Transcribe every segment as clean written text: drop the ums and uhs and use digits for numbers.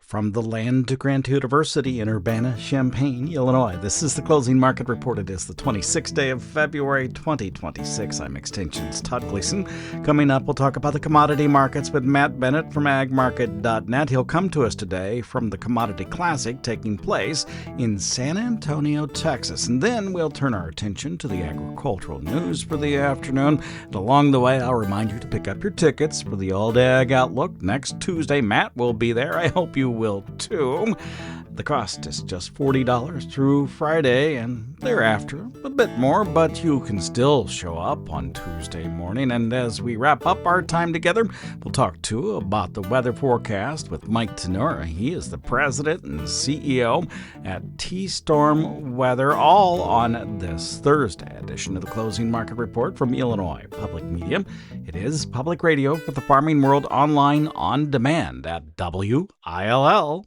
from the land grant university in Urbana-Champaign, Illinois. This is the Closing Market Report. It is the 26th day of February 2026. I'm Extinction's Todd Gleason. Coming up, we'll talk about the commodity markets with Matt Bennett from agmarket.net. He'll come to us today from the Commodity Classic taking place in San Antonio, Texas. And then we'll turn our attention to the agricultural news for the afternoon. And along the way, I'll remind you to pick up your tickets for the All Day Ag Outlook next Tuesday. Matt will be there. I hope you will too. The cost is just $40 through Friday and thereafter a bit more, but you can still show up on Tuesday morning. And as we wrap up our time together, we'll talk too about the weather forecast with Mike Tannura. He is the president and CEO at T-Storm Weather, all on this Thursday edition of the Closing Market Report from Illinois Public Media. It is public radio for the farming world online on demand at WILLAG.org.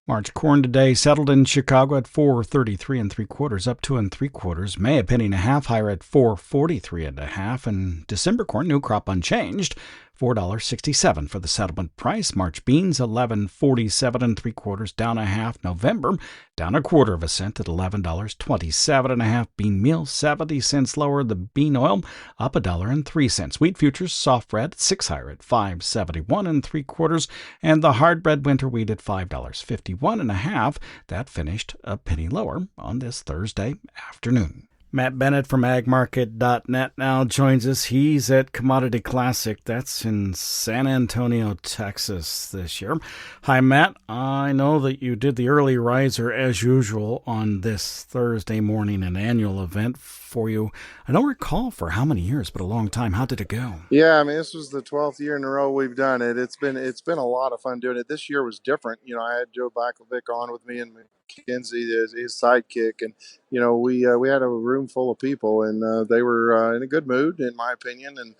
March corn today settled in Chicago at $4.33 3/4, up 2 3/4. May a penny and a half higher at $4.43 1/2, and December corn new crop unchanged, $4.67 for the settlement price. March beans $11.47 3/4, down a half. November down 1/4 cent at $11.27 1/2. Bean meal 70 cents lower. The bean oil up $1.03. Wheat futures soft red 6 higher at $5.71 3/4, and the hard red winter wheat at $5.51 1/2. That finished a penny lower on this Thursday afternoon. Matt Bennett from agmarket.net now joins us. He's at Commodity Classic. That's in San Antonio, Texas this year. Hi, Matt. I know that you did the early riser as usual on this Thursday morning, an annual event for you. I don't recall for how many years, but a long time. How did it go? Yeah, I mean, this was the 12th year in a row we've done it. It's been a lot of fun doing it. This year was different. I had Joe Bakovic on with me and McKenzie, his sidekick, and we had a room full of people, and they were in a good mood, in my opinion. And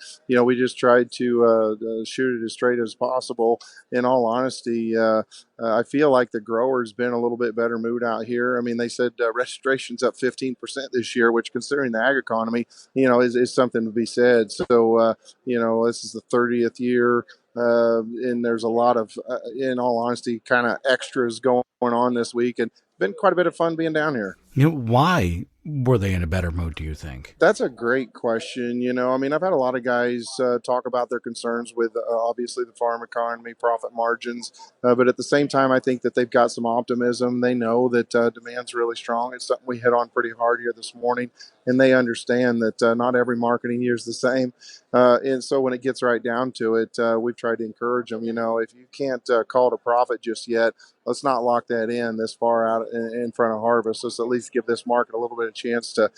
we just tried to shoot it as straight as possible. In all honesty, I feel like the growers been a little bit better mood out here. I mean, they said registration's up 15% this year, which, considering the ag economy, is something to be said. So, this is the 30th year. And there's a lot of, in all honesty, kind of extras going on this week, and it's been quite a bit of fun being down here. Why were they in a better mood, do you think? That's a great question. I mean, I've had a lot of guys talk about their concerns with obviously the farm economy, profit margins, but at the same time, I think that they've got some optimism. They know that demand's really strong. It's something we hit on pretty hard here this morning, and they understand that not every marketing year is the same. And so when it gets right down to it, we've tried to encourage them, if you can't call it a profit just yet, let's not lock that in this far out in front of harvest. Let's at least give this market a little bit of chance to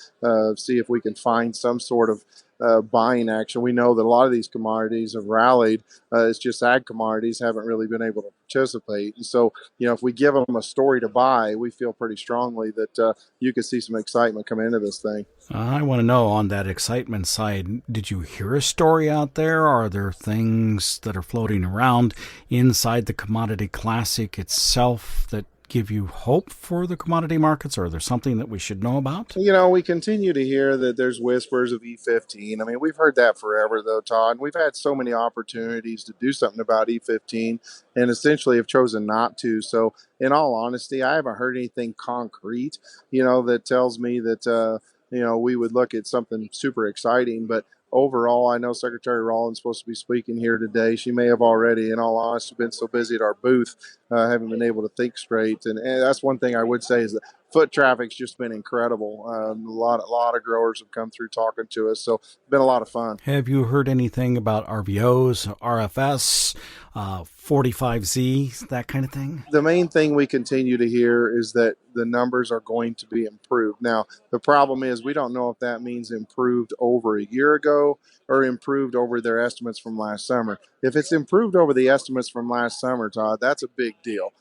see if we can find some sort of buying action. We know that a lot of these commodities have rallied. It's just ag commodities haven't really been able to participate. And so, if we give them a story to buy, we feel pretty strongly that you could see some excitement come into this thing. I want to know, on that excitement side, did you hear a story out there? Are there things that are floating around inside the Commodity Classic itself that give you hope for the commodity markets, or is there something that we should know about? We continue to hear that there's whispers of E15. I mean, we've heard that forever, though, Todd. And we've had so many opportunities to do something about E15 and essentially have chosen not to. So, in all honesty, I haven't heard anything concrete, that tells me that, we would look at something super exciting. But overall, I know Secretary Rawlins is supposed to be speaking here today. She may have already. In all honesty, been so busy at our booth, haven't been able to think straight. And that's one thing I would say is that foot traffic's just been incredible. A lot of growers have come through talking to us, so it's been a lot of fun. Have you heard anything about RVOs, RFS, 45Z, that kind of thing? The main thing we continue to hear is that the numbers are going to be improved. Now, the problem is we don't know if that means improved over a year ago or improved over their estimates from last summer. If it's improved over the estimates from last summer, Todd, that's a big deal.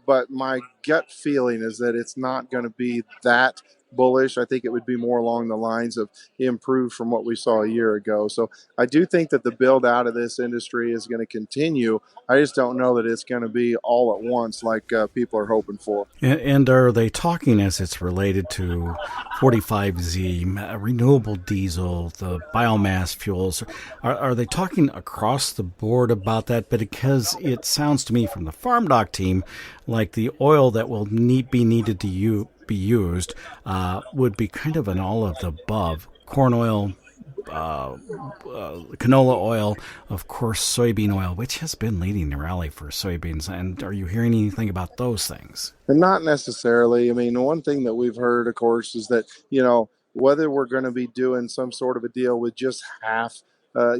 But my gut feeling is that it's not going to be that bullish. I think it would be more along the lines of improved from what we saw a year ago. So I do think that the build out of this industry is going to continue. I just don't know that it's going to be all at once like people are hoping for. And are they talking as it's related to 45Z, renewable diesel, the biomass fuels? Are they talking across the board about that? But because it sounds to me from the farmdoc team like the oil that will be needed to be used would be kind of an all of the above. Corn oil, canola oil, of course, soybean oil, which has been leading the rally for soybeans. And are you hearing anything about those things? And not necessarily. I mean, one thing that we've heard, of course, is that, whether we're going to be doing some sort of a deal with just half, of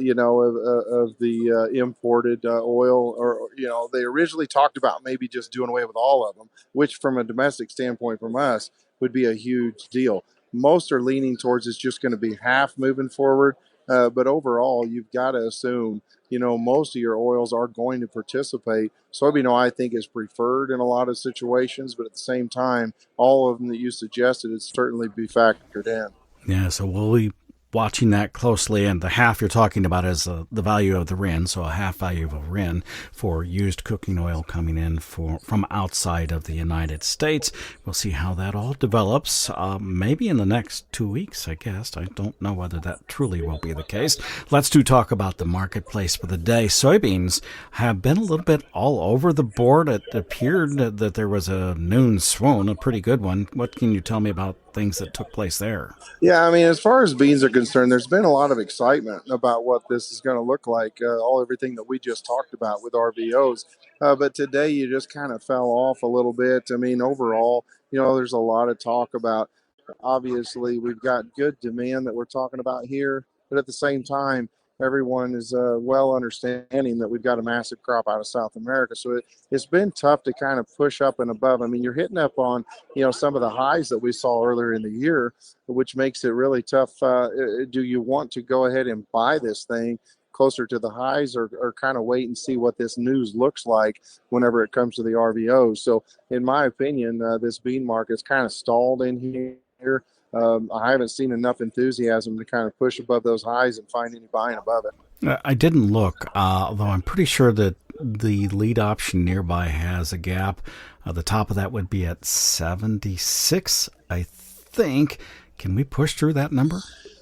the imported oil, or, they originally talked about maybe just doing away with all of them, which from a domestic standpoint from us would be a huge deal. Most are leaning towards it's just going to be half moving forward. But overall, you've got to assume, most of your oils are going to participate. Soybean oil, I think, is preferred in a lot of situations, but at the same time, all of them that you suggested would certainly be factored in. Yeah, so we'll be watching that closely, and the half you're talking about is the value of the RIN, so a half value of a RIN for used cooking oil coming in from outside of the United States. We'll see how that all develops, maybe in the next 2 weeks, I guess. I don't know whether that truly will be the case. Let's talk about the marketplace for the day. Soybeans have been a little bit all over the board. It appeared that there was a noon swoon, a pretty good one. What can you tell me about things that took place there? Yeah, I mean, as far as beans are concerned, there's been a lot of excitement about what this is going to look like, everything that we just talked about with RVOs. But today you just kind of fell off a little bit. I mean, overall, there's a lot of talk about, obviously, we've got good demand that we're talking about here, but at the same time, everyone is well understanding that we've got a massive crop out of South America. So it's been tough to kind of push up and above. I mean, you're hitting up on, some of the highs that we saw earlier in the year, which makes it really tough. Do you want to go ahead and buy this thing closer to the highs, or kind of wait and see what this news looks like whenever it comes to the RVOs? So in my opinion, this bean market's kind of stalled in here. I haven't seen enough enthusiasm to kind of push above those highs and find any buying above it. I didn't look, although I'm pretty sure that the lead option nearby has a gap. The top of that would be at 76, I think. Can we push through that number?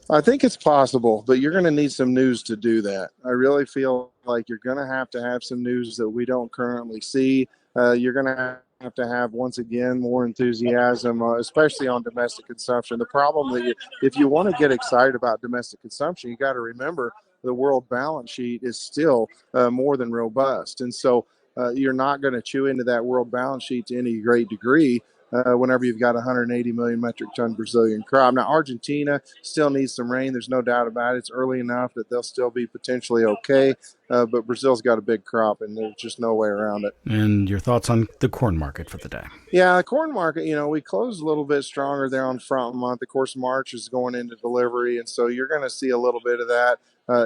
I think it's possible, but you're going to need some news to do that. I really feel like you're going to have some news that we don't currently see. You're going to have once again more enthusiasm, especially on domestic consumption. The problem that if you want to get excited about domestic consumption, you got to remember the world balance sheet is still more than robust, and so you're not going to chew into that world balance sheet to any great degree whenever you've got 180 million metric ton Brazilian crop. Now, Argentina still needs some rain. There's no doubt about it. It's early enough that they'll still be potentially okay. But Brazil's got a big crop, and there's just no way around it. And your thoughts on the corn market for the day? Yeah, the corn market, we closed a little bit stronger there on front month. Of course, March is going into delivery, and so you're going to see a little bit of that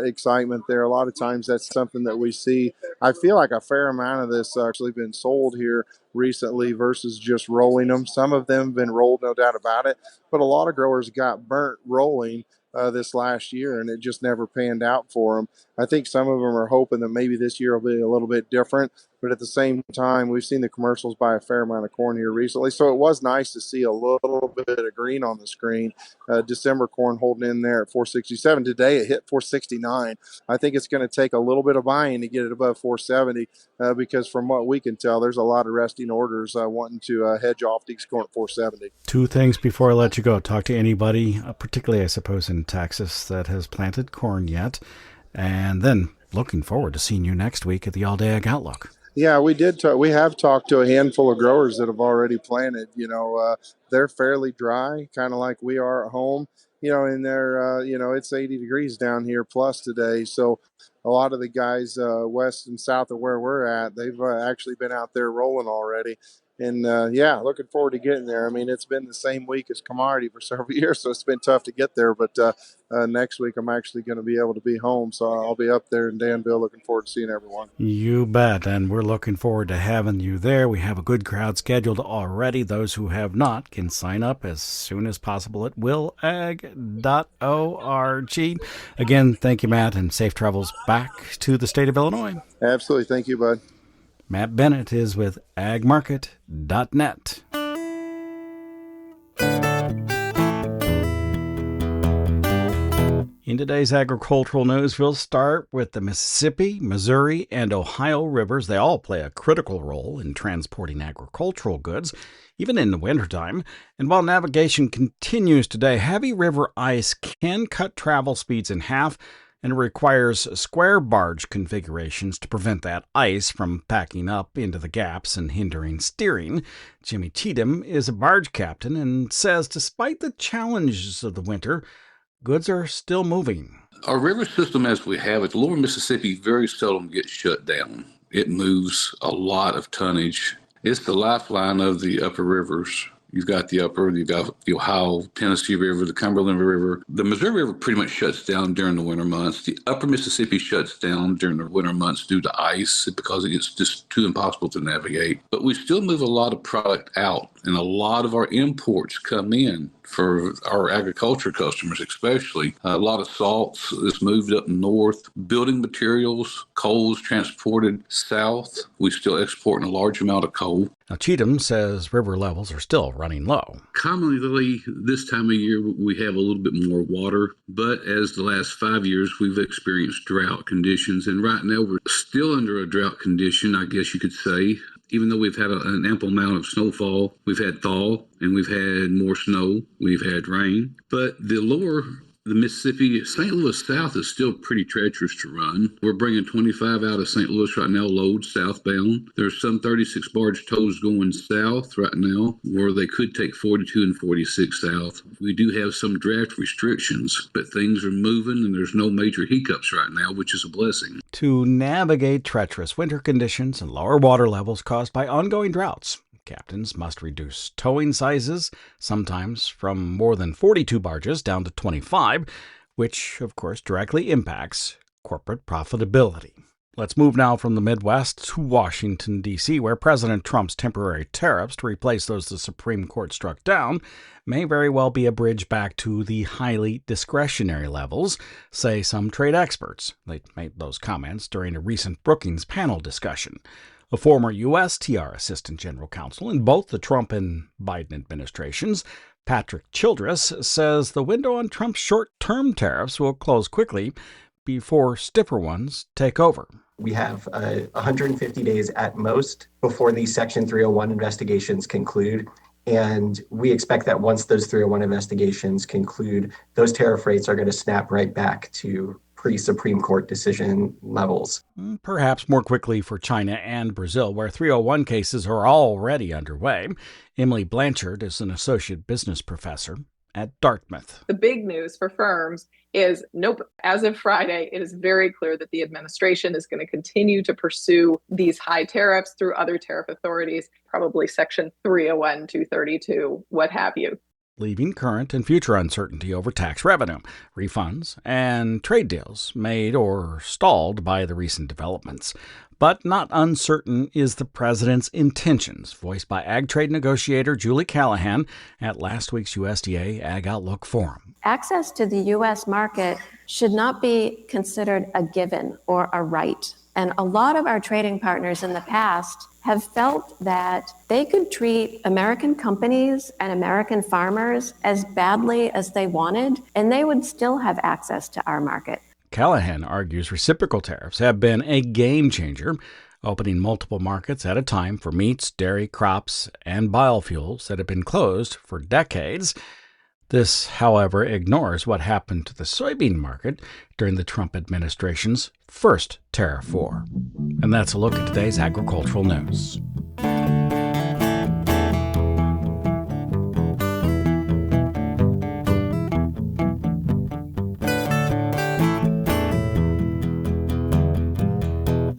excitement there. A lot of times that's something that we see. I feel like a fair amount of this actually been sold here recently versus just rolling them. Some of them have been rolled, no doubt about it, but a lot of growers got burnt rolling this last year, and it just never panned out for them. I think some of them are hoping that maybe this year will be a little bit different, but at the same time, we've seen the commercials buy a fair amount of corn here recently, so it was nice to see a little bit of green on the screen. December corn holding in there at 467. Today it hit 469. I think it's going to take a little bit of buying to get it above 470 because from what we can tell, there's a lot of resting orders wanting to hedge off these corn at 470. Two things before I let you go. Talk to anybody, particularly I suppose in Texas, that has planted corn yet. And then looking forward to seeing you next week at the All Day Ag Outlook. Yeah, we did. We have talked to a handful of growers that have already planted. They're fairly dry, kind of like we are at home. And they're, it's 80 degrees down here plus today. So a lot of the guys west and south of where we're at, they've actually been out there rolling already. And yeah, looking forward to getting there. I mean, it's been the same week as commodity for several years, so it's been tough to get there. But next week, I'm actually going to be able to be home, so I'll be up there in Danville. Looking forward to seeing everyone. You bet, and we're looking forward to having you there. We have a good crowd scheduled already. Those who have not can sign up as soon as possible at willag.org. Again, thank you, Matt, and safe travels back to the state of Illinois. Absolutely. Thank you, bud. Matt Bennett is with agmarket.net. In today's agricultural news, we'll start with the Mississippi, Missouri, and Ohio rivers. They all play a critical role in transporting agricultural goods, even in the wintertime. And while navigation continues today, heavy river ice can cut travel speeds in half, and it requires square barge configurations to prevent that ice from packing up into the gaps and hindering steering. Jimmy Cheatham is a barge captain and says despite the challenges of the winter, goods are still moving. Our river system as we have it, the lower Mississippi very seldom gets shut down. It moves a lot of tonnage. It's the lifeline of the upper rivers. You've got the upper, you've got the Ohio, Tennessee River, the Cumberland River. The Missouri River pretty much shuts down during the winter months. The upper Mississippi shuts down during the winter months due to ice because it gets just too impossible to navigate. But we still move a lot of product out, and a lot of our imports come in for our agriculture customers, especially. A lot of salts is moved up north. Building materials, coal is transported south. We still export a large amount of coal. Now, Cheatham says river levels are still running low. Commonly, this time of year, we have a little bit more water, but as the last 5 years, we've experienced drought conditions, and right now we're still under a drought condition, I guess you could say. Even though we've had an ample amount of snowfall, we've had thaw, and we've had more snow, we've had rain. But the Mississippi, St. Louis South is still pretty treacherous to run. We're bringing 25 out of St. Louis right now, loads southbound. There's some 36 barge tows going south right now, where they could take 42 and 46 south. We do have some draft restrictions, but things are moving and there's no major hiccups right now, which is a blessing. To navigate treacherous winter conditions and lower water levels caused by ongoing droughts, captains must reduce towing sizes, sometimes from more than 42 barges down to 25, which, of course, directly impacts corporate profitability. Let's move now from the Midwest to Washington, D.C., where President Trump's temporary tariffs to replace those the Supreme Court struck down may very well be a bridge back to the highly discretionary levels, say some trade experts. They made those comments during a recent Brookings panel discussion. A former USTR Assistant General Counsel in both the Trump and Biden administrations, Patrick Childress, says the window on Trump's short-term tariffs will close quickly before stiffer ones take over. We have 150 days at most before these Section 301 investigations conclude. And we expect that once those 301 investigations conclude, those tariff rates are going to snap right back to pre-Supreme Court decision levels. Perhaps more quickly for China and Brazil, where 301 cases are already underway. Emily Blanchard is an associate business professor at Dartmouth. The big news for firms is nope. As of Friday, it is very clear that the administration is going to continue to pursue these high tariffs through other tariff authorities, probably Section 301, 232, what have you, leaving current and future uncertainty over tax revenue, refunds, and trade deals made or stalled by the recent developments. But not uncertain is the president's intentions, voiced by ag trade negotiator Julie Callahan at last week's USDA Ag Outlook Forum. Access to the U.S. market should not be considered a given or a right. And a lot of our trading partners in the past have felt that they could treat American companies and American farmers as badly as they wanted, and they would still have access to our market. Callahan argues reciprocal tariffs have been a game changer, opening multiple markets at a time for meats, dairy, crops, and biofuels that have been closed for decades. This, however, ignores what happened to the soybean market during the Trump administration's first tariff war. And that's a look at today's agricultural news.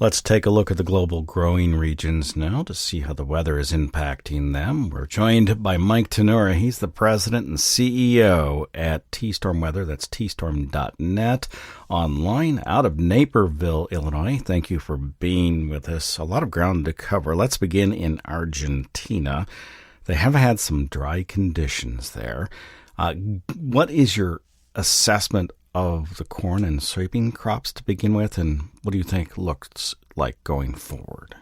Let's take a look at the global growing regions now to see how the weather is impacting them. We're joined by Mike Tannura. He's the president and CEO at T-Storm Weather. That's tstorm.net, online out of Naperville, Illinois. Thank you for being with us. A lot of ground to cover. Let's begin in Argentina. They have had some dry conditions there. What is your assessment of the corn and soybean crops to begin with, and what do you think looks like going forward?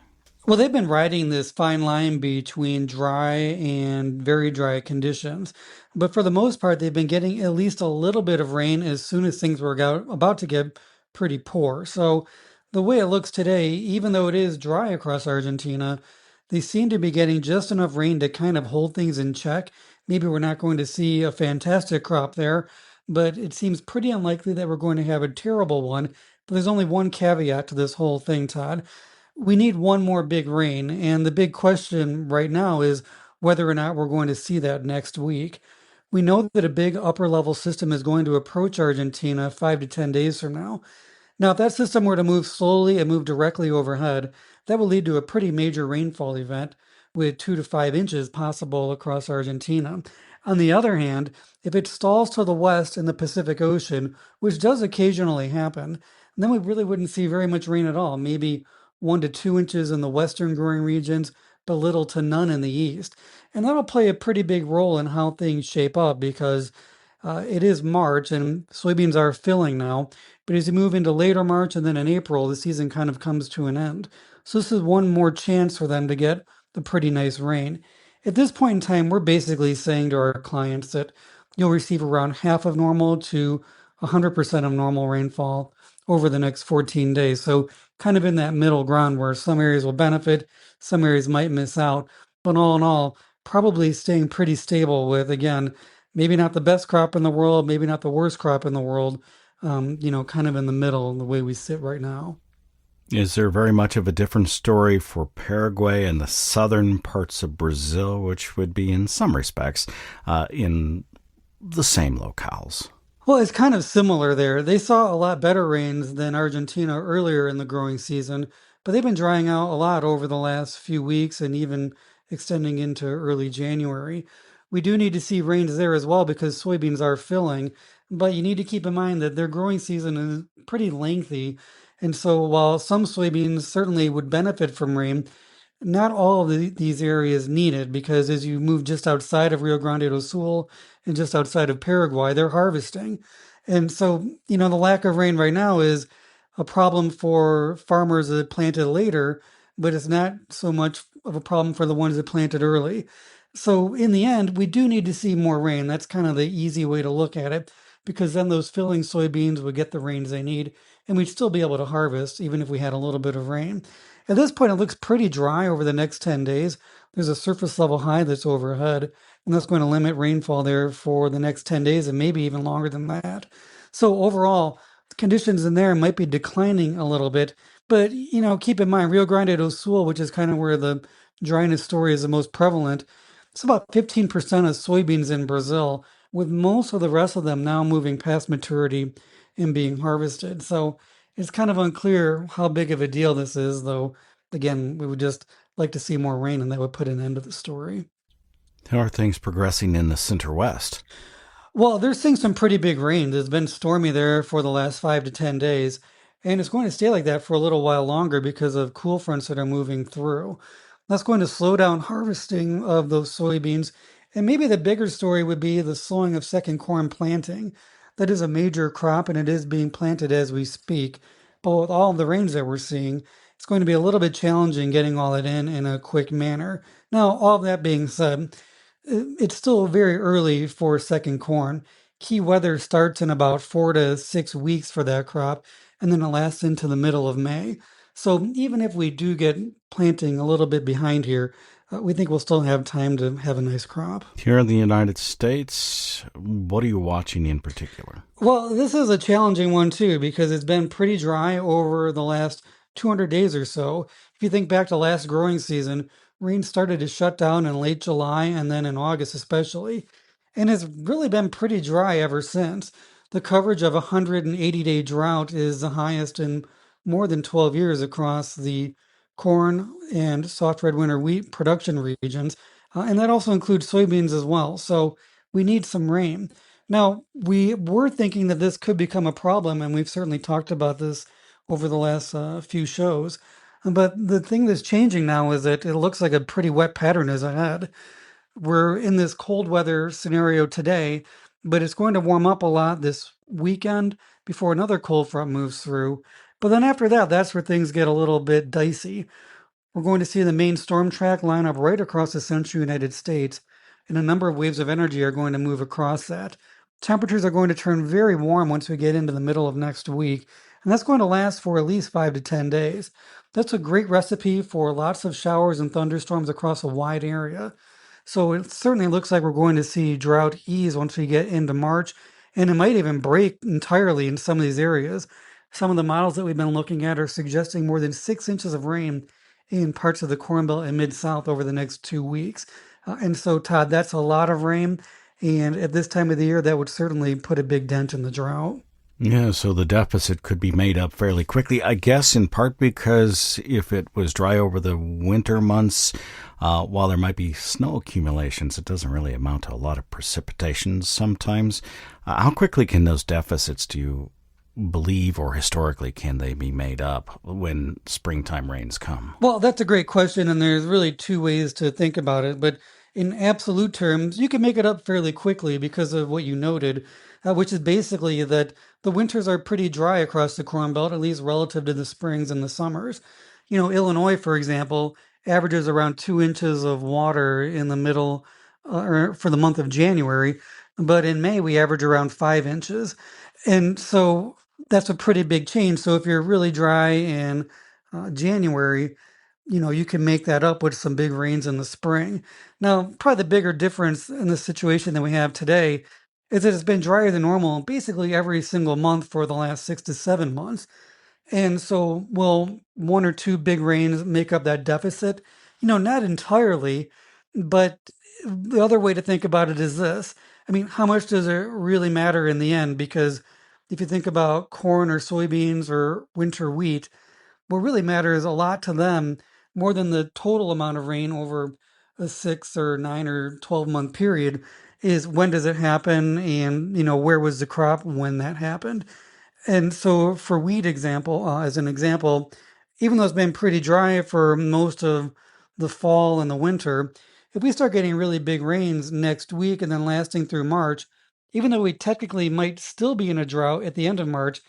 Well, they've been riding this fine line between dry and very dry conditions, but for the most part, they've been getting at least a little bit of rain as soon as things were about to get pretty poor. So the way it looks today, even though it is dry across Argentina, they seem to be getting just enough rain to kind of hold things in check. Maybe we're not going to see a fantastic crop there, but it seems pretty unlikely that we're going to have a terrible one. But there's only one caveat to this whole thing, Todd. We need one more big rain, and the big question right now is whether or not we're going to see that next week. We know that a big upper level system is going to approach Argentina 5 to 10 days from now. Now, if that system were to move slowly and move directly overhead, that will lead to a pretty major rainfall event with 2 to 5 inches possible across Argentina. On the other hand, if it stalls to the west in the Pacific Ocean, which does occasionally happen, then we really wouldn't see very much rain at all, maybe 1 to 2 inches in the western growing regions, but little to none in the east. And that'll play a pretty big role in how things shape up because it is March and soybeans are filling now. But as you move into later March and then in April, the season kind of comes to an end. So this is one more chance for them to get the pretty nice rain. At this point in time, we're basically saying to our clients that you'll receive around half of normal to 100% of normal rainfall over the next 14 days. So kind of in that middle ground where some areas will benefit, some areas might miss out. But all in all, probably staying pretty stable with, again, maybe not the best crop in the world, maybe not the worst crop in the world, kind of in the middle in the way we sit right now. Is there very much of a different story for Paraguay and the southern parts of Brazil, which would be in some respects in the same locales? Well, it's kind of similar there. They saw a lot better rains than Argentina earlier in the growing season, but they've been drying out a lot over the last few weeks and even extending into early January. We do need to see rains there as well because soybeans are filling, but you need to keep in mind that their growing season is pretty lengthy. And so while some soybeans certainly would benefit from rain, not all of these areas need it because as you move just outside of Rio Grande do Sul and just outside of Paraguay, they're harvesting. And so, the lack of rain right now is a problem for farmers that planted later, but it's not so much of a problem for the ones that planted early. So in the end, we do need to see more rain. That's kind of the easy way to look at it because then those filling soybeans would get the rains they need and we'd still be able to harvest even if we had a little bit of rain. At this point, it looks pretty dry over the next 10 days. There's a surface level high that's overhead, and that's going to limit rainfall there for the next 10 days and maybe even longer than that. So overall, conditions in there might be declining a little bit, but, keep in mind, Rio Grande do Sul, which is kind of where the dryness story is the most prevalent, it's about 15% of soybeans in Brazil, with most of the rest of them now moving past maturity and being harvested. So it's kind of unclear how big of a deal this is, though, again, we would just like to see more rain, and that would put an end to the story. How are things progressing in the Center West? Well, they're seeing some pretty big rain. It's been stormy there for the last 5 to 10 days, and it's going to stay like that for a little while longer because of cool fronts that are moving through. That's going to slow down harvesting of those soybeans. And maybe the bigger story would be the slowing of second corn planting. That is a major crop and it is being planted as we speak. But with all the rains that we're seeing, it's going to be a little bit challenging getting all that in a quick manner. Now, all that being said, it's still very early for second corn. Key weather starts in about 4 to 6 weeks for that crop, and then it lasts into the middle of May. So even if we do get planting a little bit behind here, we think we'll still have time to have a nice crop. Here in the United States, what are you watching in particular? Well, this is a challenging one too, because it's been pretty dry over the last 200 days or so. If you think back to last growing season, rain started to shut down in late July and then in August especially. And it's really been pretty dry ever since. The coverage of a 180-day drought is the highest in more than 12 years across the corn and soft red winter wheat production regions. And that also includes soybeans as well. So we need some rain. Now, we were thinking that this could become a problem, and we've certainly talked about this over the last few shows. But the thing that's changing now is that it looks like a pretty wet pattern is ahead. We're in this cold weather scenario today, but it's going to warm up a lot this weekend before another cold front moves through. But then after that, that's where things get a little bit dicey. We're going to see the main storm track line up right across the central United States, and a number of waves of energy are going to move across that. Temperatures are going to turn very warm once we get into the middle of next week, and that's going to last for at least 5 to 10 days. That's a great recipe for lots of showers and thunderstorms across a wide area. So it certainly looks like we're going to see drought ease once we get into March, and it might even break entirely in some of these areas. Some of the models that we've been looking at are suggesting more than 6 inches of rain in parts of the Corn Belt and Mid-South over the next 2 weeks. And so, Todd, that's a lot of rain. And at this time of the year, that would certainly put a big dent in the drought. Yeah, so the deficit could be made up fairly quickly, I guess, in part because if it was dry over the winter months, while there might be snow accumulations, it doesn't really amount to a lot of precipitation sometimes. How quickly can those deficits, do you believe, or historically, can they be made up when springtime rains come? Well, that's a great question, and there's really two ways to think about it. But in absolute terms, you can make it up fairly quickly because of what you noted, which is basically that the winters are pretty dry across the Corn Belt, at least relative to the springs and the summers. You know, Illinois, for example, averages around 2 inches of water in the middle or for the month of January, but in May we average around 5 inches. And so that's a pretty big change. So if you're really dry in January, you know, you can make that up with some big rains in the spring. Now, probably the bigger difference in the situation that we have today is that it's been drier than normal basically every single month for the last 6 to 7 months. And so will 1 or 2 big rains make up that deficit? You know, not entirely, but the other way to think about it is this. I mean, how much does it really matter in the end? Because if you think about corn or soybeans or winter wheat, what really matters a lot to them, more than the total amount of rain over a 6 or 9 or 12-month period, is when does it happen, and, you know, where was the crop when that happened. And so for wheat example, as an example, even though it's been pretty dry for most of the fall and the winter, if we start getting really big rains next week and then lasting through March, even though we technically might still be in a drought at the end of March,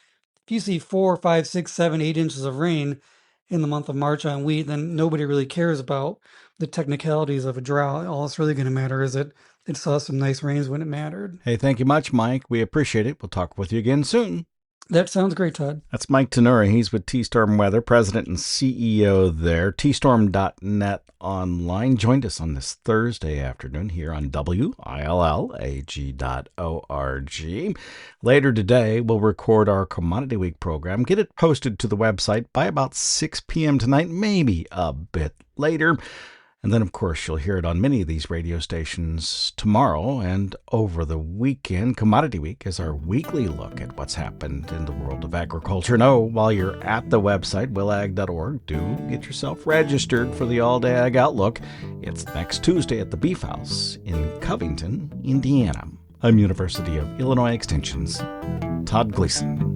if you see 4, 5, 6, 7, 8 inches of rain in the month of March on wheat, then nobody really cares about the technicalities of a drought. All it's really going to matter is that it saw some nice rains when it mattered. Hey, thank you much, Mike. We appreciate it. We'll talk with you again soon. That sounds great, Todd. That's Mike Tannura. He's with T-Storm Weather, president and CEO there. tstorm.net online. Joined us on this Thursday afternoon here on WILLAG.org. Later today, we'll record our Commodity Week program, get it posted to the website by about 6 p.m. tonight, maybe a bit later. And then, of course, you'll hear it on many of these radio stations tomorrow and over the weekend. Commodity Week is our weekly look at what's happened in the world of agriculture. No, while you're at the website, willag.org, do get yourself registered for the All Day Ag Outlook. It's next Tuesday at the Beef House in Covington, Indiana. I'm University of Illinois Extension's Todd Gleason.